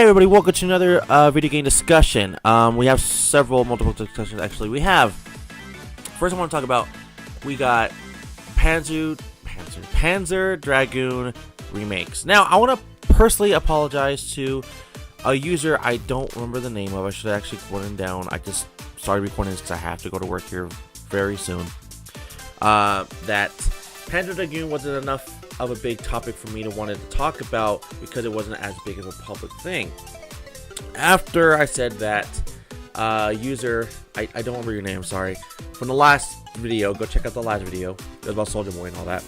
everybody, welcome to another video game discussion. We have multiple discussions actually. First I want to talk about, we got Panzer Dragoon remakes. Now, I want to personally apologize to a user I don't remember the name of. I should have actually written down. I just started recording this because I have to go to work here very soon. That Panzer Dragoon wasn't enough of a big topic for me to want to talk about because it wasn't as big of a public thing. After I said that, user, I don't remember your name, sorry, from the last video, go check out the last video, it was about Soldier Boy and all that,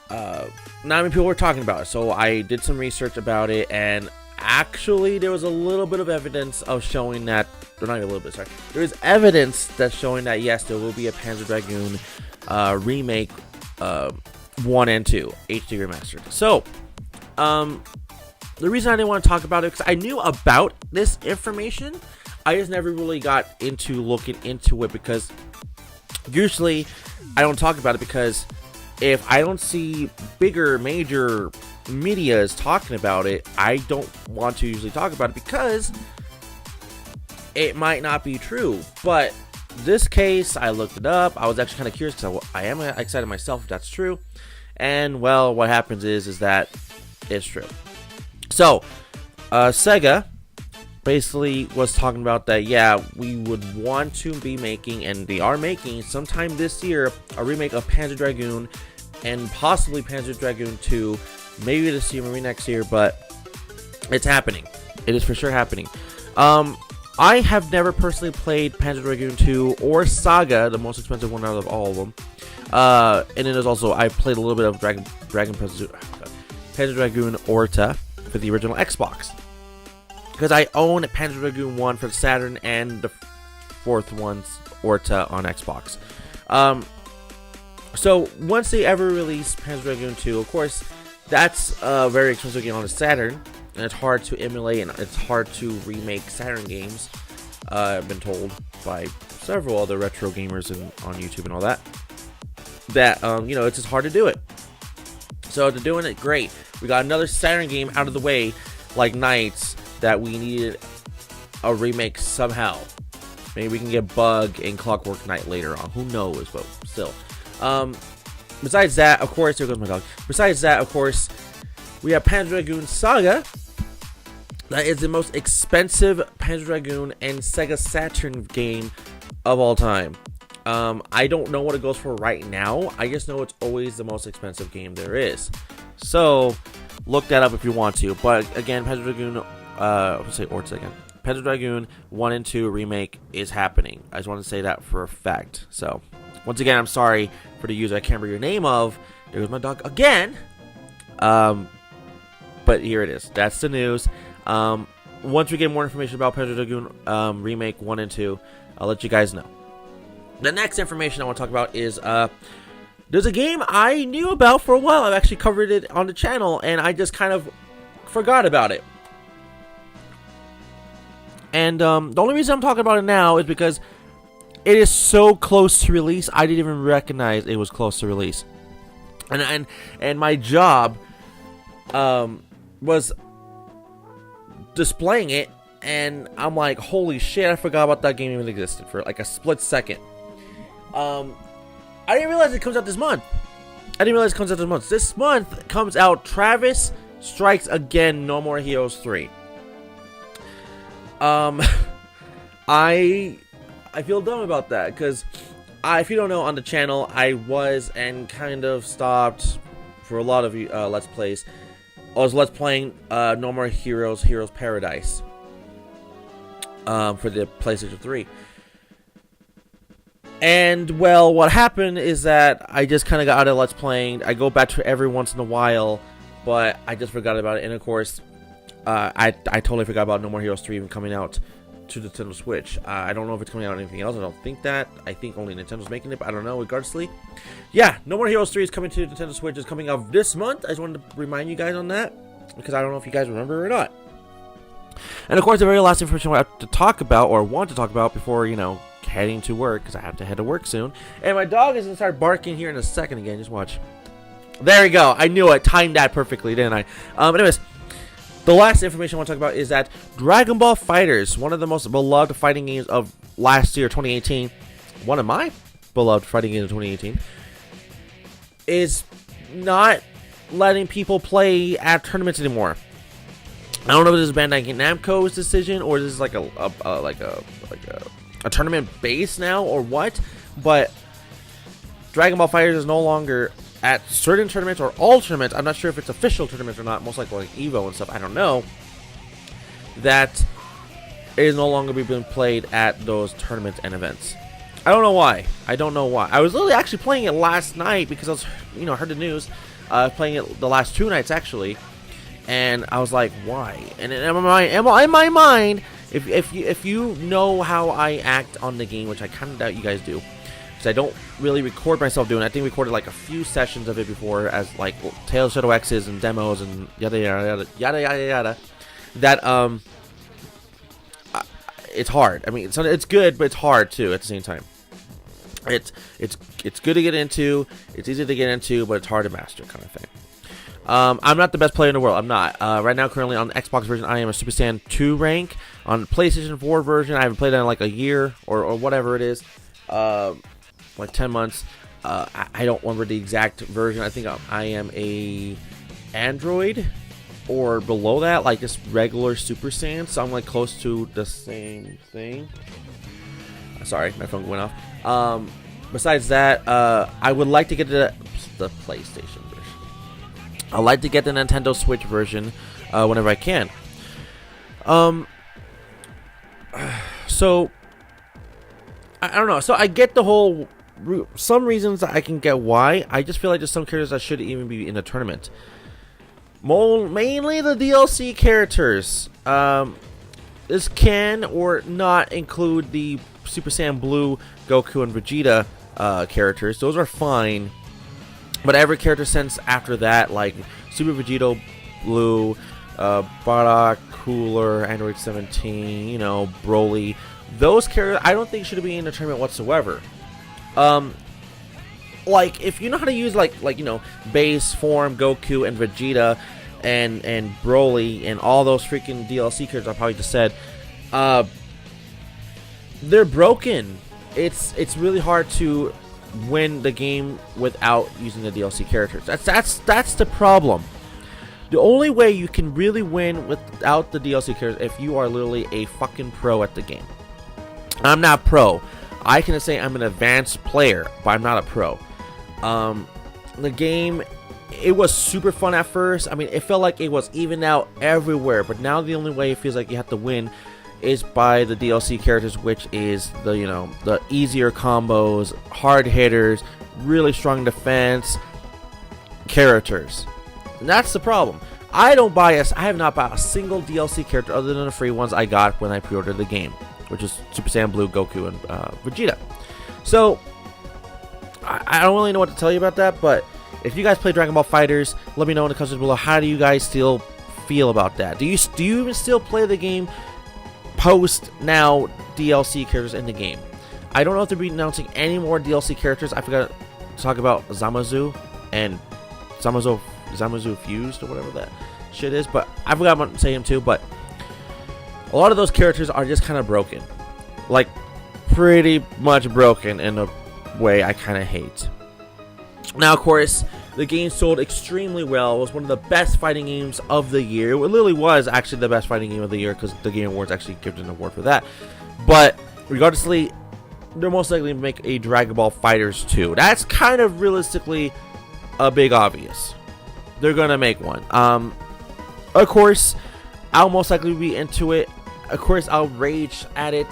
not many people were talking about it, so I did some research about it, and actually there was a little bit of evidence of showing that, or not even a little bit, sorry, there is evidence that's showing that yes, there will be a Panzer Dragoon remake 1 and 2 HD remastered. So the reason I didn't want to talk about it because I knew about this information, I just never really got into looking into it, because usually I don't talk about it because if I don't see bigger major medias talking about it, I don't want to usually talk about it because it might not be true. But this case, I looked it up. I was actually kind of curious because I am excited myself if that's true. And well, what happens is that it's true. So, Sega basically was talking about that, yeah, we would want to be making, and they are making sometime this year, a remake of Panzer Dragoon and possibly Panzer Dragoon 2, maybe this year, maybe next year, but it's happening. It is for sure happening. I have never personally played Panzer Dragoon 2 or Saga, the most expensive one out of all of them. And then there's also, I played a little bit of Panzer Dragoon Orta for the original Xbox. Because I own Panzer Dragoon 1 for Saturn and the fourth one's Orta on Xbox. So once they ever release Panzer Dragoon 2, of course, that's a very expensive game on the Saturn. And it's hard to emulate, and it's hard to remake Saturn games. I've been told by several other retro gamers on YouTube and all that. That, you know, it's just hard to do it. So they're doing it great. We got another Saturn game out of the way, like Knights, that we needed a remake somehow. Maybe we can get Bug and Clockwork Knight later on. Who knows, but still. Besides that, of course, there goes my dog. Besides that, of course, we have Panzer Dragoon Saga. That is the most expensive Panzer Dragoon and Sega Saturn game of all time. I don't know what it goes for right now. I just know it's always the most expensive game there is. So, look that up if you want to. But again, Panzer Dragoon, let's say Orta again. Panzer Dragoon 1 and 2 remake is happening. I just want to say that for a fact. So, once again, I'm sorry for the user I can't remember your name of. There goes my dog again. But here it is. That's the news. Once we get more information about Panzer Dragoon remake 1 and 2, I'll let you guys know. The next information I want to talk about is there's a game I knew about for a while. I've actually covered it on the channel, and I just kind of forgot about it. And the only reason I'm talking about it now is because it is so close to release. I didn't even recognize it was close to release. And my job was displaying it, and I'm like, holy shit, I forgot about that game even existed for like a split second. I didn't realize it comes out this month. This month comes out Travis Strikes Again, No More Heroes 3. I feel dumb about that, because if you don't know, on the channel, I was and kind of stopped for a lot of you Let's Plays. I was Let's Playing No More Heroes, Heroes Paradise for the PlayStation 3. And, well, what happened is that I just kind of got out of Let's Playing. I go back to it every once in a while, but I just forgot about it. And, of course, I totally forgot about No More Heroes 3 even coming out to the Nintendo Switch. I don't know if it's coming out on anything else. I don't think that. I think only Nintendo's making it, but I don't know, regardlessly. Yeah, No More Heroes 3 is coming to the Nintendo Switch. It's coming out this month. I just wanted to remind you guys on that, because I don't know if you guys remember or not. And, of course, the very last information I have to talk about, or want to talk about before, you know, heading to work, because I have to head to work soon. And my dog is going to start barking here in a second again. Just watch. There we go. I knew it. Timed that perfectly, didn't I? Anyways, the last information I want to talk about is that Dragon Ball FighterZ, one of the most beloved fighting games of last year, 2018, one of my beloved fighting games of 2018, is not letting people play at tournaments anymore. I don't know if this is Bandai Namco's decision or this is like a tournament base now or what, but Dragon Ball FighterZ is no longer at certain tournaments or all tournaments. I'm not sure if it's official tournaments or not, most likely like Evo and stuff, I don't know, that it is no longer being played at those tournaments and events. I don't know why. I was literally actually playing it last night because I was, heard the news. Playing it the last 2 nights actually, and I was like, why? And in my mind, if you know how I act on the game, which I kind of doubt you guys do, because I don't really record myself doing it. I think I recorded like a few sessions of it before as like Tales of Shadow X's and demos and yada yada yada yada yada. That it's hard. I mean, it's good, but it's hard too at the same time. It's good to get into. It's easy to get into, but it's hard to master, kind of thing. I'm not the best player in the world. I'm not. Right now, currently on the Xbox version, I am a Super Saiyan 2 rank. On the PlayStation 4 version, I haven't played it in like a year or whatever it is, like 10 months. I don't remember the exact version. I think I am a Android or below that, like just regular Super Saiyan. So I'm like close to the same thing. Sorry, my phone went off. Besides that, I would like to get the PlayStation version. I'd like to get the Nintendo Switch version whenever I can. So I don't know. So I get the whole. Some reasons I can get why. I just feel like there's some characters that shouldn't even be in a tournament. Mainly the DLC characters. This can or not include the Super Saiyan Blue, Goku, and Vegeta characters. Those are fine. But every character since after that, like Super Vegeta Blue, Bardock, Cooler, Android 17, Broly, those characters I don't think should be in the tournament whatsoever. Like if you know how to use like base form Goku and Vegeta and Broly and all those freaking DLC characters I probably just said, they're broken. It's really hard to win the game without using the DLC characters. That's the problem. The only way you can really win without the DLC characters if you are literally a fucking pro at the game. I'm not pro. I can say I'm an advanced player, but I'm not a pro. The game, it was super fun at first. I mean, it felt like it was even out everywhere, but now the only way it feels like you have to win is by the DLC characters, which is the easier combos, hard hitters, really strong defense characters. And that's the problem. I have not bought a single DLC character other than the free ones I got when I pre-ordered the game, which is Super Saiyan Blue, Goku, and Vegeta. So I don't really know what to tell you about that, but if you guys play Dragon Ball FighterZ, let me know in the comments below. How do you guys still feel about that? Do you even still play the game post now DLC characters in the game? I don't know if they'll be announcing any more DLC characters. I forgot to talk about Zamasu and Zamasu Fused or whatever that shit is, but I forgot about to say him too. But a lot of those characters are just kind of broken, like pretty much broken in a way I kind of hate. Now, of course, the game sold extremely well. It was one of the best fighting games of the year. It literally was actually the best fighting game of the year because the Game Awards actually gave an award for that. But regardlessly, they're most likely to make a Dragon Ball FighterZ 2. That's kind of realistically a big obvious. They're gonna make one. Of course, I'll most likely be into it. Of course, I'll rage at it.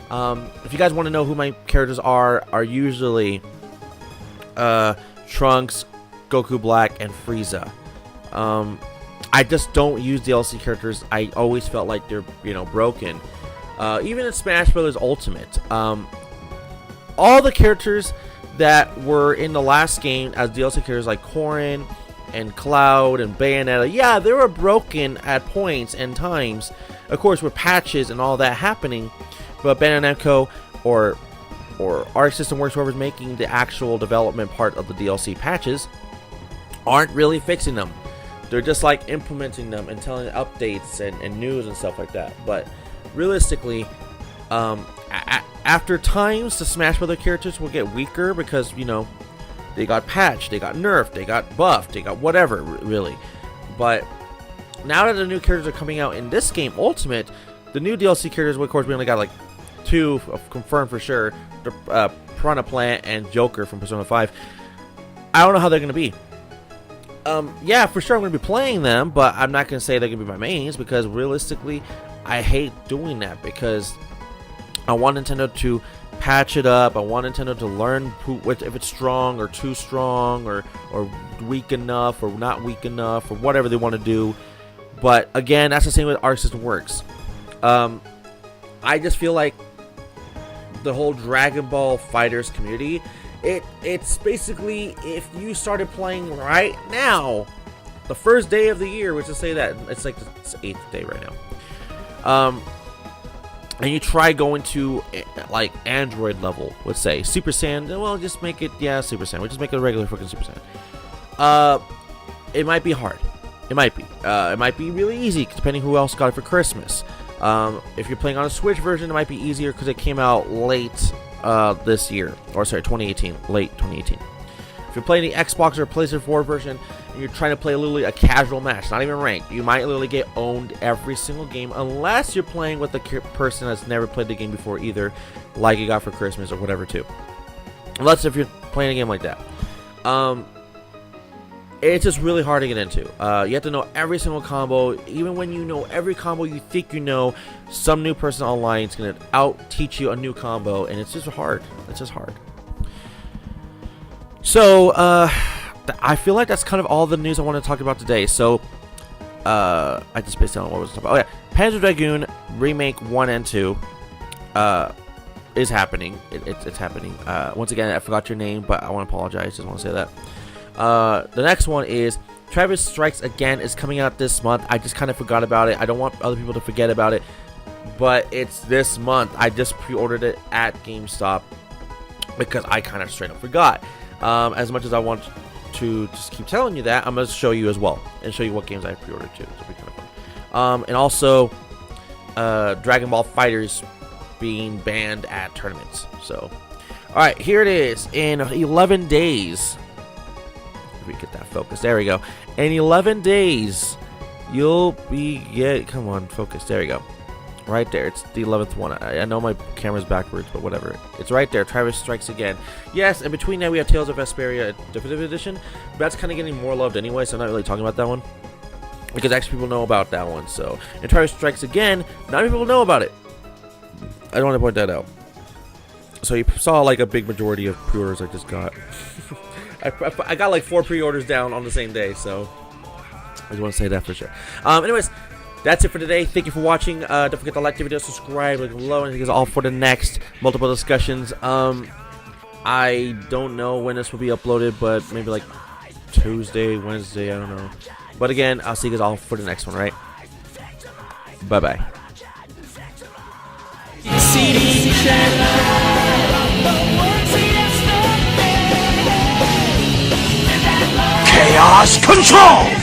If you guys want to know who my characters are usually Trunks, Goku Black, and Frieza. I just don't use DLC characters. I always felt like they're broken. Even in Smash Bros. Ultimate, all the characters that were in the last game as DLC characters like Corrin and Cloud and Bayonetta, yeah, they were broken at points and times. Of course, with patches and all that happening, but Bandai Namco or Arc System Works, whoever's making the actual development part of the DLC patches, aren't really fixing them. They're just like implementing them and telling updates and news and stuff like that. But realistically, after times, the Smash Brother characters will get weaker because, you know, they got patched, they got nerfed, they got buffed, they got whatever, really. But now that the new characters are coming out in this game, Ultimate, the new DLC characters, of course, we only got like 2 confirmed for sure. The Piranha Plant and Joker from Persona 5. I don't know how they're going to be. Yeah, for sure I'm going to be playing them, but I'm not going to say they're going to be my mains because realistically, I hate doing that because I want Nintendo to patch it up. I want Nintendo to learn if it's strong or too strong or weak enough or not weak enough or whatever they want to do. But again, that's the same way the Arc System works. I just feel like the whole Dragon Ball FighterZ community, it's basically if you started playing right now, the first day of the year, which is say that it's like the 8th day right now, and you try going to like Android level, let's say Super Saiyan. Well, just make it Super Saiyan. We'll just make it a regular fucking Super Saiyan. It might be hard. It might be really easy depending who else got it for Christmas. If you're playing on a Switch version, it might be easier because it came out late this year, or sorry, 2018, late 2018. If you're playing the Xbox or PlayStation 4 version and you're trying to play literally a casual match, not even ranked, you might literally get owned every single game unless you're playing with a person that's never played the game before either, like you got for Christmas or whatever too. Unless if you're playing a game like that. It's just really hard to get into. You have to know every single combo. Even when you know every combo you think you know, some new person online is going to out-teach you a new combo, and it's just hard. It's just hard. So, I feel like that's kind of all the news I want to talk about today. So, I just spaced out on what I was talking about. Oh, yeah. Panzer Dragoon Remake 1 and 2 is happening. It's happening. Once again, I forgot your name, but I want to apologize. Just want to say that. The next one is Travis Strikes Again is coming out this month. I just kind of forgot about it. I don't want other people to forget about it, but it's this month. I just pre-ordered it at GameStop because I kind of straight up forgot. As much as I want to just keep telling you that, I'm going to show you as well and show you what games I pre-ordered too. It'll be kind of fun. And also Dragon Ball FighterZ being banned at tournaments. So, alright, here it is. In 11 days... we get that focus. There we go. In 11 days, you'll be come on, focus. There you go. Right there. It's the 11th one. I know my camera's backwards, but whatever. It's right there. Travis Strikes Again. Yes, and between that we have Tales of Vesperia Definitive Edition. But that's kind of getting more loved anyway, so I'm not really talking about that one. Because actually people know about that one. So, and Travis Strikes Again, not many people know about it. I don't want to point that out. So you saw like a big majority of pre-orders I just got. I got like 4 pre-orders down on the same day, so I just want to say that for sure. Anyways, that's it for today. Thank you for watching. Don't forget to like the video, subscribe, like below, and I think it's all for the next multiple discussions. I don't know when this will be uploaded, but maybe like Tuesday, Wednesday, I don't know. But again, I'll see you guys all for the next one, right? Bye-bye. Chaos Control!